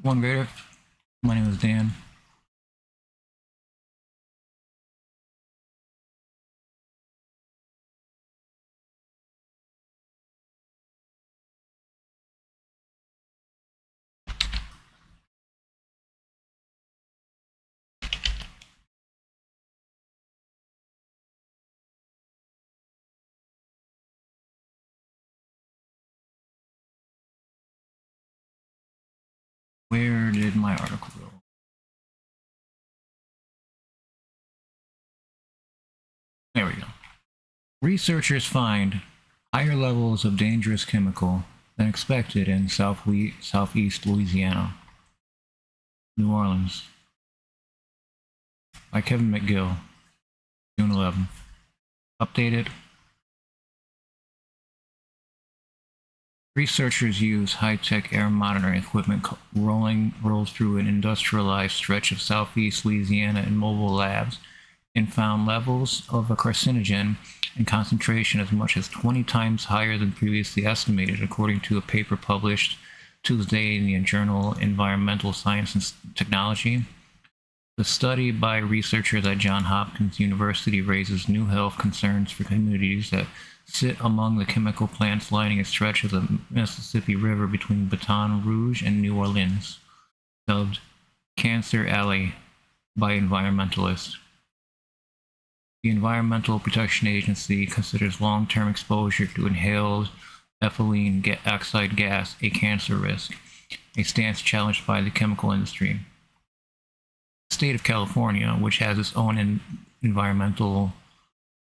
One grader. My name is Dan. Where did my article go? There we go. Researchers find higher levels of dangerous chemical than expected in southeast Louisiana, New Orleans. By Kevin McGill, June 11th. Updated. Researchers use high-tech air monitoring equipment rolled through an industrialized stretch of southeast Louisiana in mobile labs and found levels of a carcinogen in concentration as much as 20 times higher than previously estimated, according to a paper published Tuesday in the journal Environmental Science and Technology. The study by researchers at Johns Hopkins University raises new health concerns for communities that sit among the chemical plants lining a stretch of the Mississippi River between Baton Rouge and New Orleans, dubbed Cancer Alley by environmentalists. The Environmental Protection Agency considers long-term exposure to inhaled ethylene oxide gas a cancer risk, a stance challenged by the chemical industry. The state of California, which has its own environmental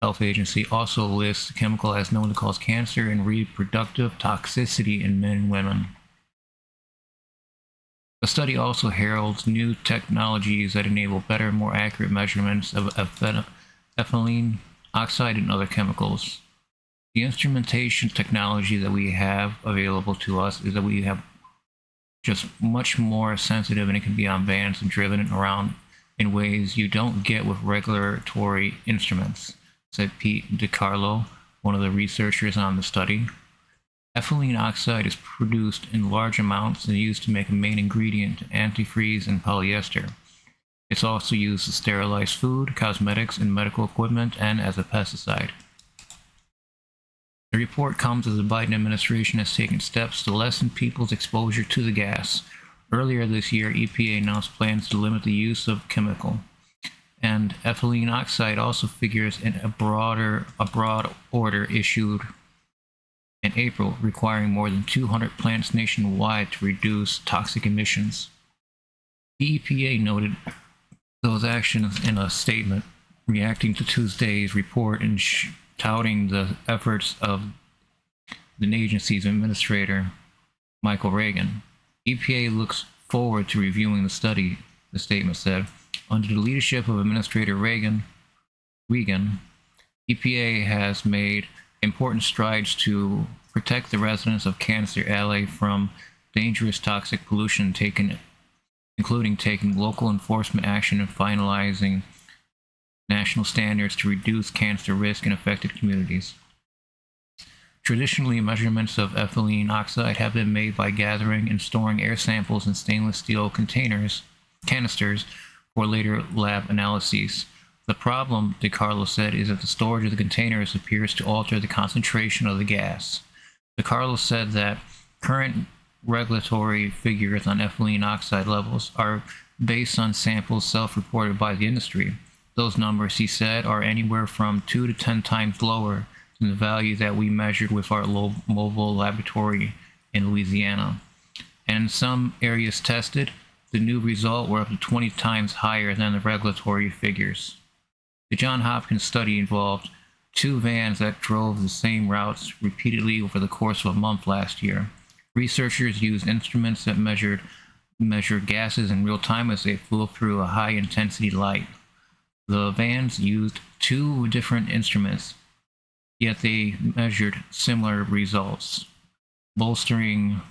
health agency, also lists the chemical as known to cause cancer and reproductive toxicity in men and women. The study also heralds new technologies that enable better, more accurate measurements of ethylene oxide and other chemicals. The instrumentation technology that we have available to us is that we have just much more sensitive, and it can be on vans and driven around in ways you don't get with regulatory instruments, said Pete DiCarlo, one of the researchers on the study. Ethylene oxide is produced in large amounts and used to make a main ingredient in antifreeze and polyester. It's also used to sterilize food, cosmetics, and medical equipment, and as a pesticide. The report comes as the Biden administration has taken steps to lessen people's exposure to the gas. Earlier this year, EPA announced plans to limit the use of chemical, and ethylene oxide also figures in a broad order issued in April, requiring more than 200 plants nationwide to reduce toxic emissions. The EPA noted those actions in a statement reacting to Tuesday's report and touting the efforts of the agency's administrator, Michael Regan. EPA looks forward to reviewing the study, the statement said. Under the leadership of Administrator Regan, EPA has made important strides to protect the residents of Cancer Alley from dangerous toxic pollution, including taking local enforcement action and finalizing national standards to reduce cancer risk in affected communities. Traditionally, measurements of ethylene oxide have been made by gathering and storing air samples in stainless steel canisters for later lab analyses. The problem, DiCarlo said, is that the storage of the containers appears to alter the concentration of the gas. DiCarlo said that current regulatory figures on ethylene oxide levels are based on samples self-reported by the industry. Those numbers, he said, are anywhere from 2 to 10 times lower than the value that we measured with our mobile laboratory in Louisiana. And in some areas tested, the new result were up to 20 times higher than the regulatory figures. The Johns Hopkins study involved 2 vans that drove the same routes repeatedly over the course of a month last year. Researchers used instruments that measured gases in real time as they flew through a high-intensity light. The vans used 2 different instruments, yet they measured similar results, bolstering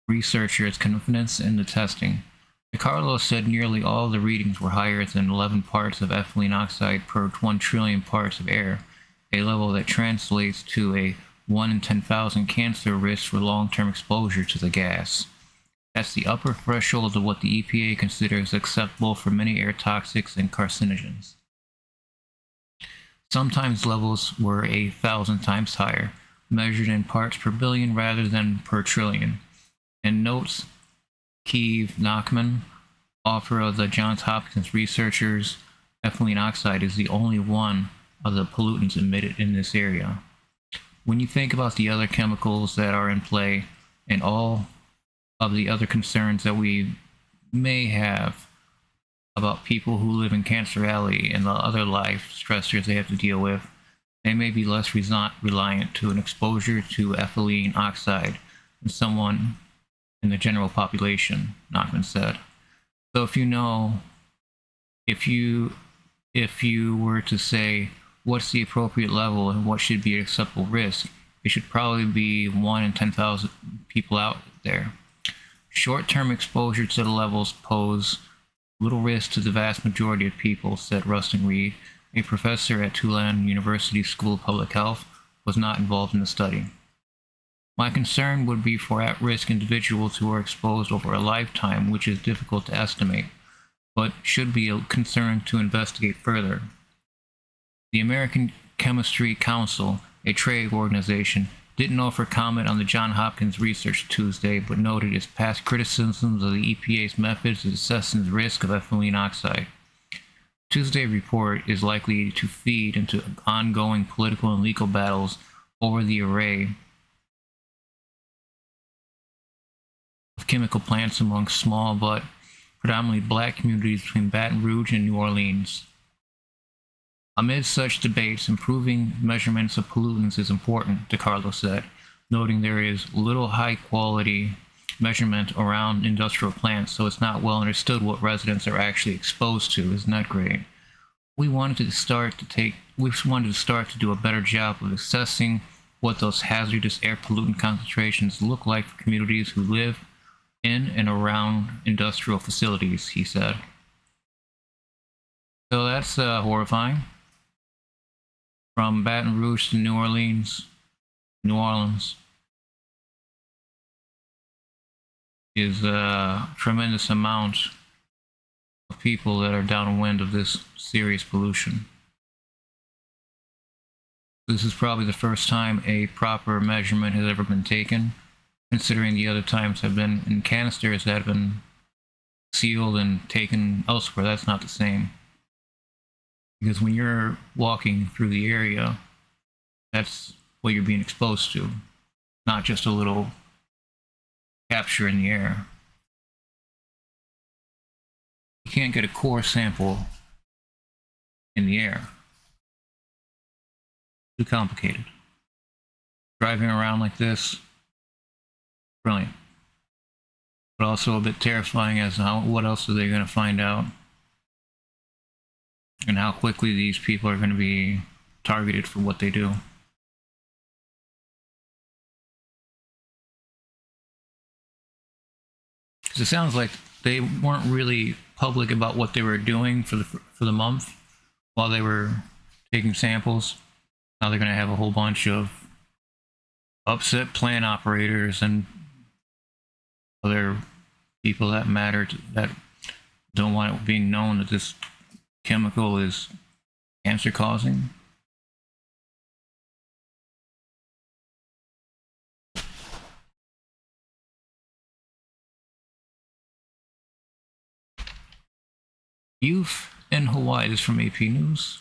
researchers' confidence in the testing. DiCarlo said nearly all the readings were higher than 11 parts of ethylene oxide per 1 trillion parts of air, a level that translates to a 1 in 10,000 cancer risk for long-term exposure to the gas. That's the upper threshold of what the EPA considers acceptable for many air toxics and carcinogens. Sometimes levels were 1,000 times higher, measured in parts per billion rather than per trillion. And notes Keith Nachman, author of the Johns Hopkins researchers, ethylene oxide is the only one of the pollutants emitted in this area. When you think about the other chemicals that are in play and all of the other concerns that we may have about people who live in Cancer Alley and the other life stressors they have to deal with, they may be less reliant to an exposure to ethylene oxide than someone in the general population, Nachman said. So if you were to say what's the appropriate level and what should be an acceptable risk, it should probably be 1 in 10,000 people out there. Short-term exposure to the levels pose little risk to the vast majority of people, said Rustin Reed, a professor at Tulane University School of Public Health, was not involved in the study. My concern would be for at-risk individuals who are exposed over a lifetime, which is difficult to estimate, but should be a concern to investigate further. The American Chemistry Council, a trade organization, didn't offer comment on the Johns Hopkins research Tuesday, but noted its past criticisms of the EPA's methods of assessing the risk of ethylene oxide. Tuesday's report is likely to feed into ongoing political and legal battles over the array of chemical plants among small but predominantly black communities between Baton Rouge and New Orleans. Amid such debates, improving measurements of pollutants is important, DiCarlo said, noting there is little high-quality measurement around industrial plants, so it's not well understood what residents are actually exposed to. Isn't that great? We wanted to start to do a better job of assessing what those hazardous air pollutant concentrations look like for communities who live in and around industrial facilities, he said. So that's horrifying. From Baton Rouge to New Orleans is a tremendous amount of people that are downwind of this serious pollution. This is probably the first time a proper measurement has ever been taken, considering the other times have been in canisters that have been sealed and taken elsewhere. That's not the same. Because when you're walking through the area, that's what you're being exposed to, not just a little capture in the air. You can't get a core sample in the air. Too complicated. Driving around like this, brilliant. But also a bit terrifying as to what else are they going to find out? And how quickly these people are going to be targeted for what they do. Because it sounds like they weren't really public about what they were doing for the month while they were taking samples. Now they're going to have a whole bunch of upset plant operators and other people that matter that don't want it being known that this chemical is cancer causing. Youth in Hawaii, this is from AP News.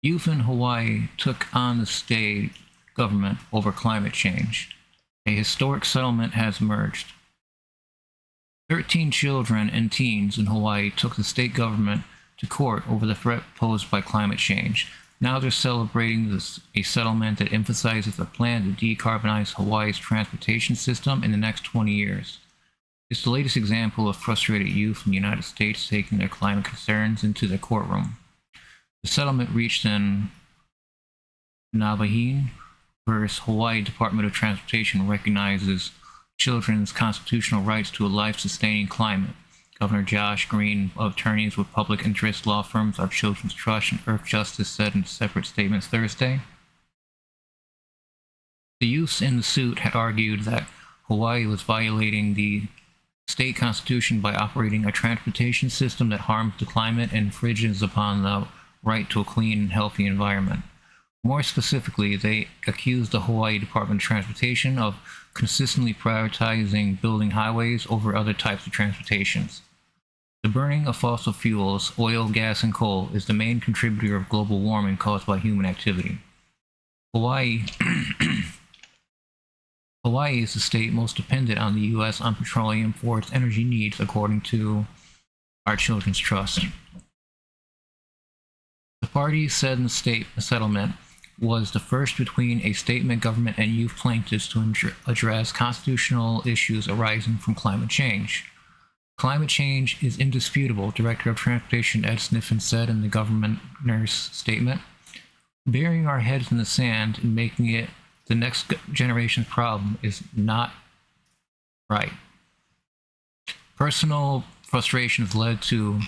Youth in Hawaii took on the state government over climate change. A historic settlement has emerged. 13 children and teens in Hawaii took the state government to court over the threat posed by climate change. Now they're celebrating a settlement that emphasizes a plan to decarbonize Hawaii's transportation system in the next 20 years. It's the latest example of frustrated youth in the United States taking their climate concerns into the courtroom. The settlement reached in Navahine versus Hawaii Department of Transportation recognizes children's constitutional rights to a life-sustaining climate. Governor Josh Green of attorneys with public interest law firms Our Children's Trust and Earth Justice said in separate statements Thursday. The youths in the suit had argued that Hawaii was violating the state constitution by operating a transportation system that harms the climate and infringes upon the right to a clean and healthy environment. More specifically, they accused the Hawaii Department of Transportation of consistently prioritizing building highways over other types of transportations. The burning of fossil fuels, oil, gas, and coal is the main contributor of global warming caused by human activity. Hawaii is the state most dependent on the U.S. on petroleum for its energy needs, according to Our Children's Trust. The parties said in the settlement was the first between a statement government and youth plaintiffs to address constitutional issues arising from climate change. Climate change is indisputable, Director of Transportation Ed Sniffen said in the governor's statement. Burying our heads in the sand and making it the next generation's problem is not right. Personal frustrations led to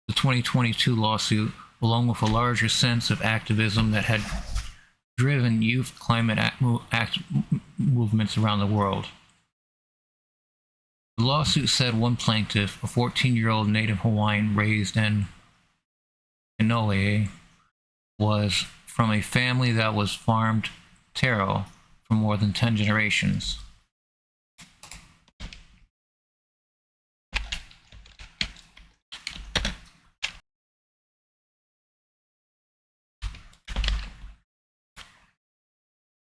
the 2022 lawsuit, along with a larger sense of activism that had driven youth climate movements around the world. The lawsuit said one plaintiff, a 14-year-old Native Hawaiian raised in Inoue, was from a family that was farmed taro for more than 10 generations.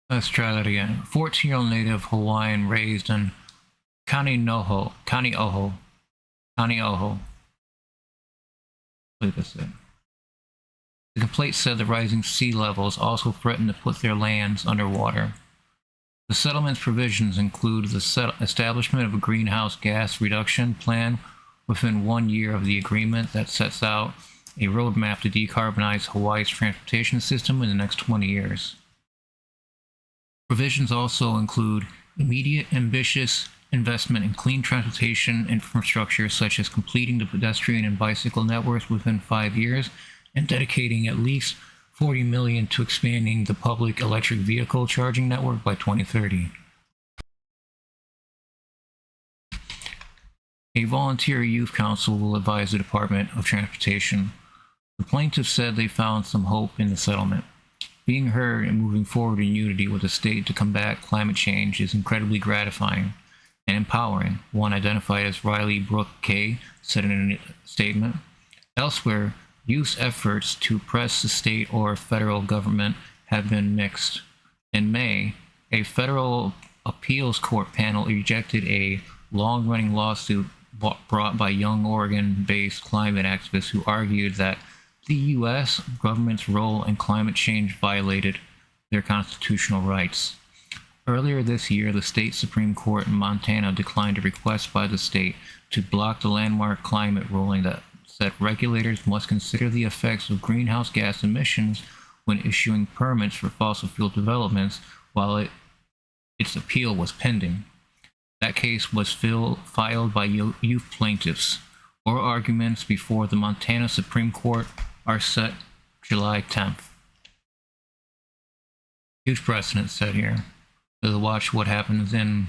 Let's try that again. 14-year-old Native Hawaiian raised in Kaneohe. I believe that's it. The complaint said the rising sea levels also threatened to put their lands underwater. The settlement's provisions include the establishment of a greenhouse gas reduction plan within 1 year of the agreement that sets out a roadmap to decarbonize Hawaii's transportation system in the next 20 years. Provisions also include immediate, ambitious investment in clean transportation infrastructure, such as completing the pedestrian and bicycle networks within 5 years and dedicating at least $40 million to expanding the public electric vehicle charging network by 2030. A volunteer youth council will advise the Department of Transportation. The plaintiffs said they found some hope in the settlement. Being heard and moving forward in unity with the state to combat climate change is incredibly gratifying and empowering, one identified as Riley Brooke Kay said in a statement. Elsewhere, youth's efforts to press the state or federal government have been mixed. In May, a federal appeals court panel rejected a long-running lawsuit brought by young Oregon-based climate activists who argued that the U.S. government's role in climate change violated their constitutional rights. Earlier this year, the state Supreme Court in Montana declined a request by the state to block the landmark climate ruling that said regulators must consider the effects of greenhouse gas emissions when issuing permits for fossil fuel developments while its appeal was pending. That case was filed by youth plaintiffs. Oral arguments before the Montana Supreme Court are set July 10th. Huge precedent set here. So watch what happens in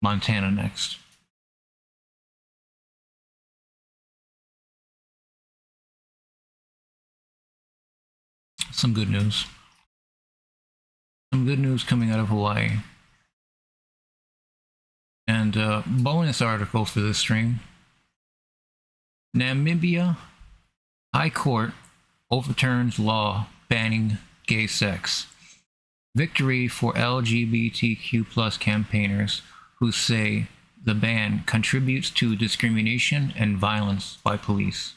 Montana next. Some good news. Some good news coming out of Hawaii. And bonus article for this stream. Namibia High Court overturns law banning gay sex. Victory for LGBTQ+ campaigners who say the ban contributes to discrimination and violence by police.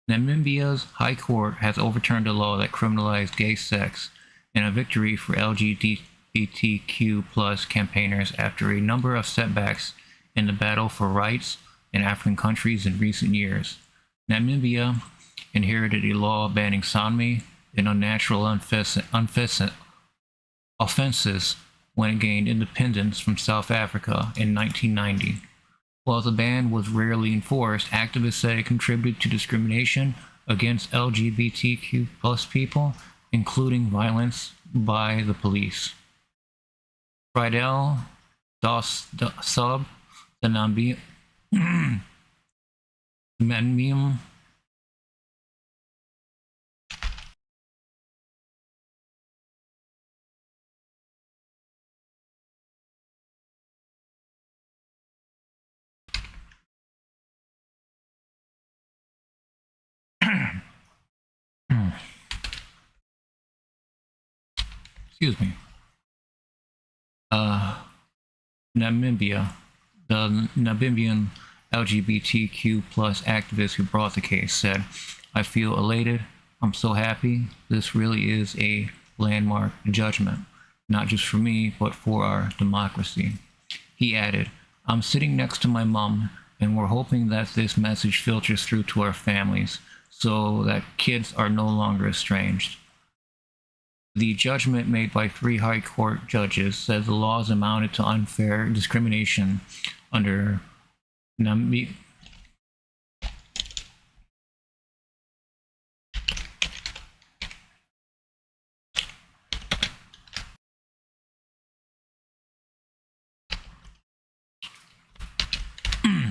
Namibia's High Court has overturned a law that criminalized gay sex, in a victory for LGBTQ+ campaigners after a number of setbacks in the battle for rights in African countries in recent years. Namibia inherited a law banning sodomy and unnatural offenses when it gained independence from South Africa in 1990. While the ban was rarely enforced, activists said it contributed to discrimination against LGBTQ+ people, including violence by the police. Friedel Sub, the Nambium. Excuse me. Namibia, the Namibian LGBTQ plus activist who brought the case, said, "I feel elated. I'm so happy. This really is a landmark judgment, not just for me, but for our democracy." He added, "I'm sitting next to my mom, and we're hoping that this message filters through to our families so that kids are no longer estranged." The judgment made by 3 High Court judges said the laws amounted to unfair discrimination under Namibia.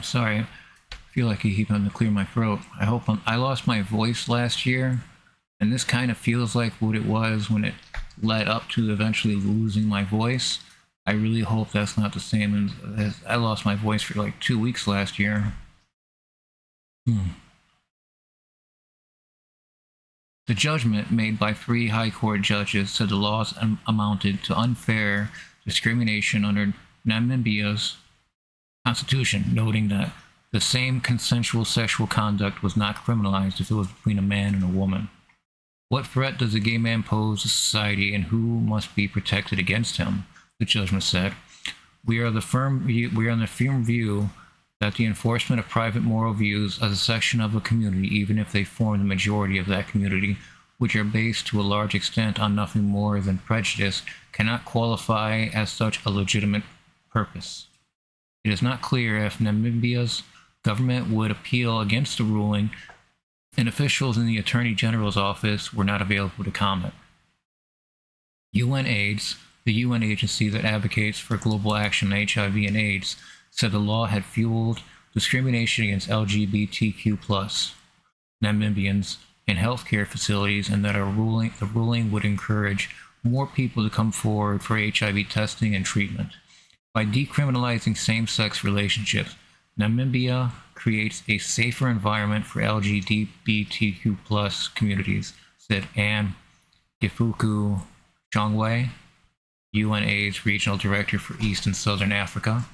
Sorry, I feel like I keep having to clear my throat. I lost my voice last year, and this kind of feels like what it was when it led up to eventually losing my voice. I really hope that's not the same as I lost my voice for like 2 weeks last year. The judgment made by 3 High Court judges said the laws amounted to unfair discrimination under Namibia's constitution, noting that the same consensual sexual conduct was not criminalized if it was between a man and a woman. What threat does a gay man pose to society, and who must be protected against him? The judgment said, We are in the firm view that the enforcement of private moral views as a section of a community, even if they form the majority of that community, which are based to a large extent on nothing more than prejudice, cannot qualify as such a legitimate purpose. It is not clear if Namibia's government would appeal against the ruling, and officials in the Attorney General's office were not available to comment. UNAIDS, the UN agency that advocates for global action on HIV and AIDS, said the law had fueled discrimination against LGBTQ plus Namibians in healthcare facilities, and that the ruling would encourage more people to come forward for HIV testing and treatment. By decriminalizing same-sex relationships, Namibia creates a safer environment for LGBTQ plus communities, said Anne Gifuku Chongwei, UNAIDS Regional Director for East and Southern Africa.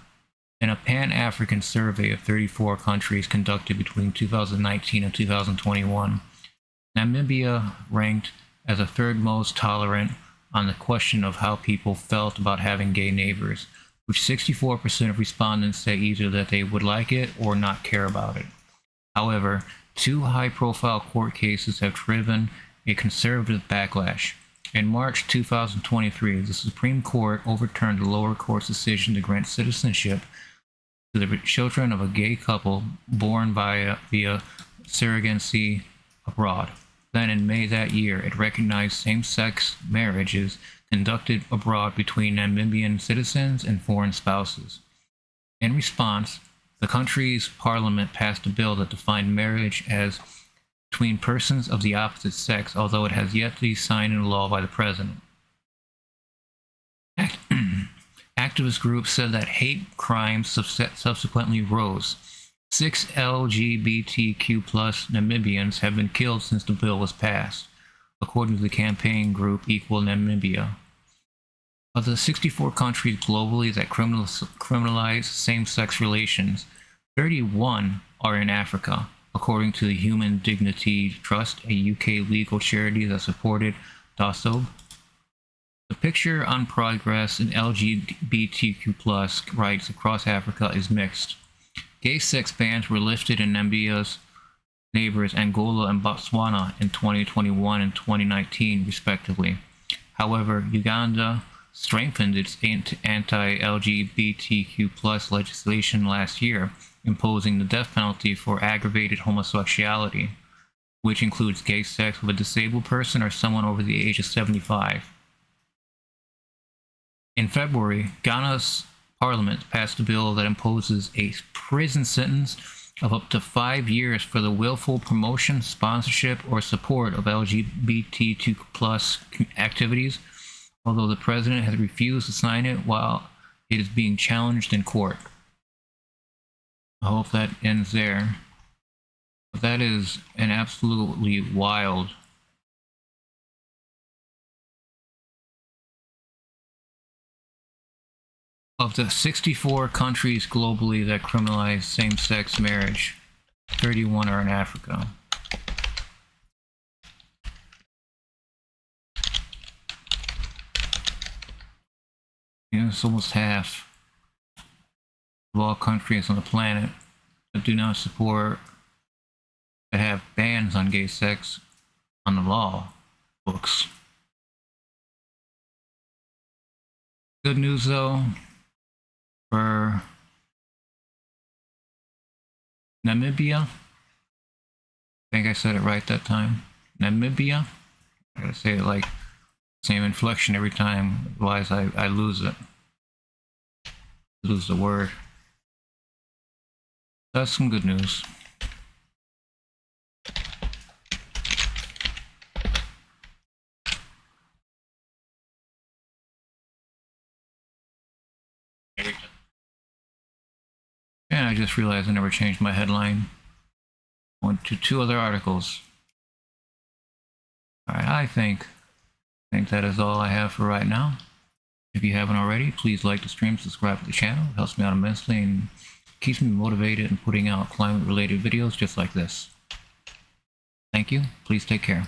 In a Pan-African survey of 34 countries conducted between 2019 and 2021, Namibia ranked as the third most tolerant on the question of how people felt about having gay neighbors, which 64% of respondents say either that they would like it or not care about it. However, 2 high-profile court cases have driven a conservative backlash. In March 2023, the Supreme Court overturned the lower court's decision to grant citizenship to the children of a gay couple born via surrogacy abroad. Then in May that year, it recognized same-sex marriages conducted abroad between Namibian citizens and foreign spouses. In response, the country's parliament passed a bill that defined marriage as between persons of the opposite sex, although it has yet to be signed into law by the president. Activist groups said that hate crimes subsequently rose. 6 LGBTQ plus Namibians have been killed since the bill was passed, according to the campaign group Equal Namibia. Of the 64 countries globally that criminalize same-sex relations, 31 are in Africa, according to the Human Dignity Trust, a UK legal charity that supported DASOB. The picture on progress in LGBTQ plus rights across Africa is mixed. Gay sex bans were lifted in Namibia's neighbors Angola and Botswana in 2021 and 2019, respectively. However, Uganda strengthened its anti-LGBTQ plus legislation last year, imposing the death penalty for aggravated homosexuality, which includes gay sex with a disabled person or someone over the age of 75. In February, Ghana's Parliament passed a bill that imposes a prison sentence of up to 5 years for the willful promotion, sponsorship, or support of LGBTQ plus activities, although the president has refused to sign it while it is being challenged in court. I hope that ends there. But that is an absolutely wild. Of the 64 countries globally that criminalize same-sex marriage, 31 are in Africa. It's almost half of all countries on the planet that do not support, that have bans on gay sex on the law books. Good news though, for Namibia, I think I said it right that time. Namibia, I gotta say it like same inflection every time, otherwise I lose it. Lose the word. That's some good news. And I just realized I never changed my headline. Went to 2 other articles. Alright, I think that is all I have for right now. If you haven't already, please like the stream, subscribe to the channel. It helps me out immensely and keeps me motivated in putting out climate-related videos just like this. Thank you. Please take care.